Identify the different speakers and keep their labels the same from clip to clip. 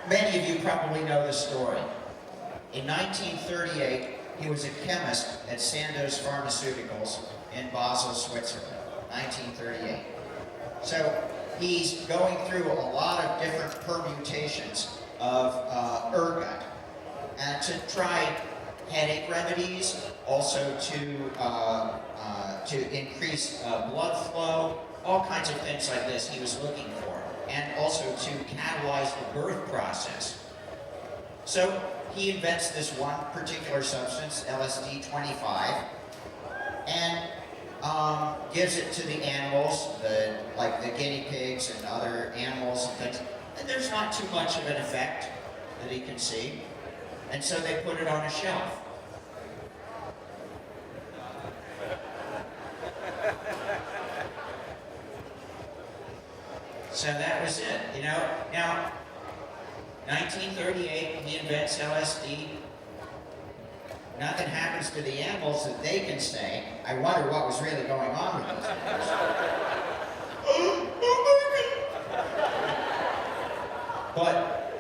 Speaker 1: Many of you probably know the story. In 1938, he was a chemist at Sandoz Pharmaceuticals in Basel, Switzerland. 1938. So he's going through a lot of different permutations of ergot, and to try headache remedies, also to increase blood flow, all kinds of things like this he was looking for, and also to catalyze the birth process. So he invents this one particular substance, LSD-25, and gives it to the animals, like the guinea pigs and other animals and things, and there's not too much of an effect that he can see, and so they put it on a shelf. So that was it, you know. Now, 1938, he invents LSD. Nothing happens to the animals that they can say. I wonder what was really going on with those animals. But,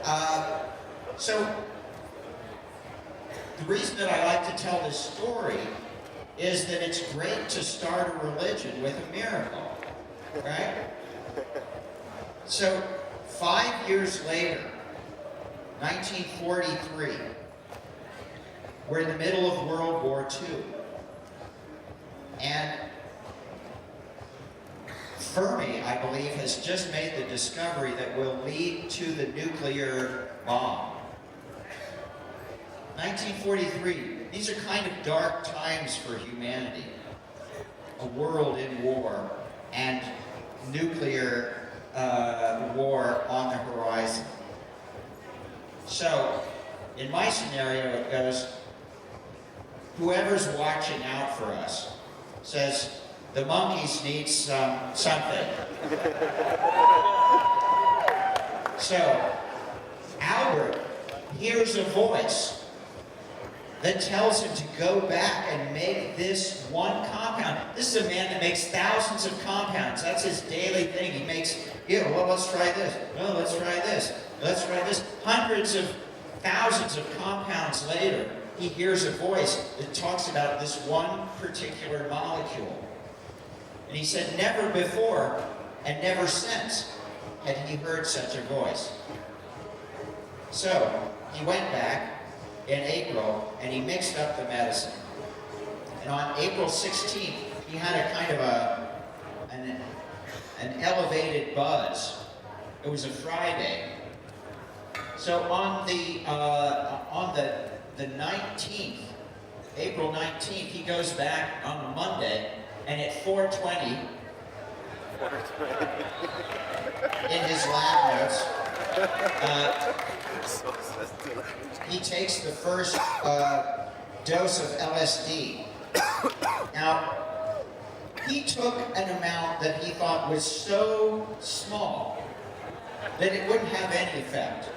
Speaker 1: so, the reason that I like to tell this story is that it's great to start a religion with a miracle, right? So, 5 years later, 1943, we're in the middle of World War II. And Fermi, I believe, has just made the discovery that will lead to the nuclear bomb. 1943, these are kind of dark times for humanity. A world in war and nuclear war on the horizon. So, in my scenario, it goes, whoever's watching out for us says, the monkeys need something. So, Albert hears a voice that tells him to go back and make this one compound. This is a man that makes thousands of compounds. That's his daily thing. He makes, well, let's try this. Well, let's try this. Let's try this. Hundreds of thousands of compounds later, he hears a voice that talks about this one particular molecule. And he said never before and never since had he heard such a voice. So he went back in April and he mixed up the medicine. And on April 16th, he had a kind of an elevated buzz. It was a Friday. So on the 19th, April 19th, he goes back on a Monday, and at 4:20, in his lab notes, he takes the first dose of LSD. Now, he took an amount that he thought was so small that it wouldn't have any effect.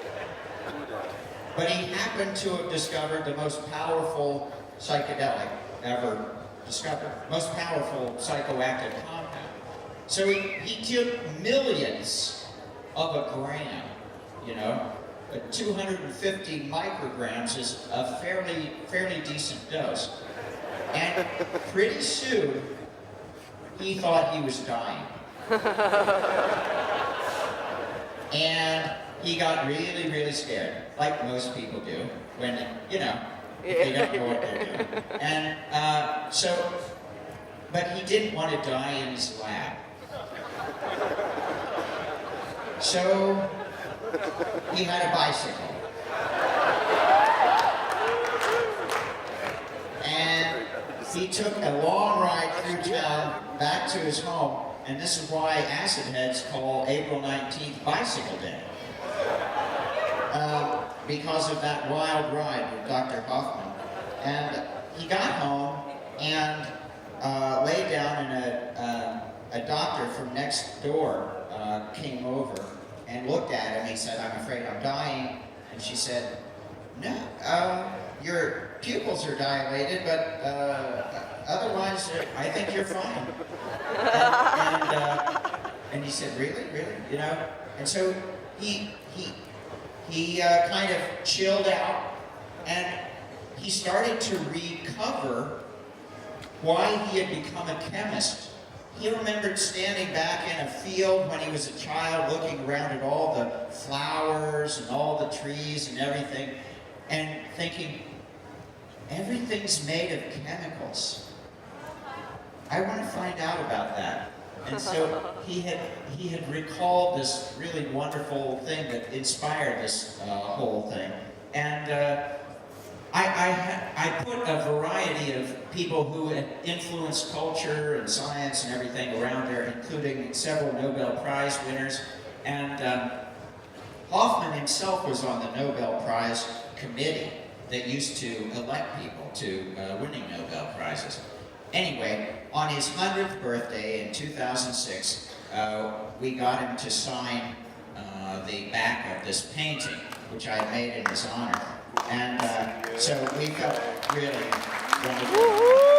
Speaker 1: But he happened to have discovered the most powerful psychedelic ever discovered, most powerful psychoactive compound. So he took millions of a gram, you know. 250 micrograms is a fairly decent dose. And pretty soon, he thought he was dying. And he got really, really scared, like most people do, when, you know, they don't know what they're doing. And but he didn't want to die in his lab. So, he had a bicycle. And he took a long ride through town back to his home, and this is why acid heads call April 19th Bicycle Day. Because of that wild ride with Dr. Hofmann. And he got home and laid down, and a doctor from next door came over and looked at him. He said, "I'm afraid I'm dying." And she said, "No, your pupils are dilated, but otherwise, I think you're fine." And he said, "Really, really, you know?" And so he he kind of chilled out, and he started to recover why he had become a chemist. He remembered standing back in a field when he was a child, looking around at all the flowers and all the trees and everything, and thinking, everything's made of chemicals. I want to find out about that. And so he had recalled this really wonderful thing that inspired this whole thing. And I put a variety of people who had influenced culture and science and everything around there, including several Nobel Prize winners. And Hofmann himself was on the Nobel Prize committee that used to elect people to winning Nobel Prizes. Anyway, on his 100th birthday in 2006, we got him to sign the back of this painting, which I made in his honor. And so we felt really wonderful.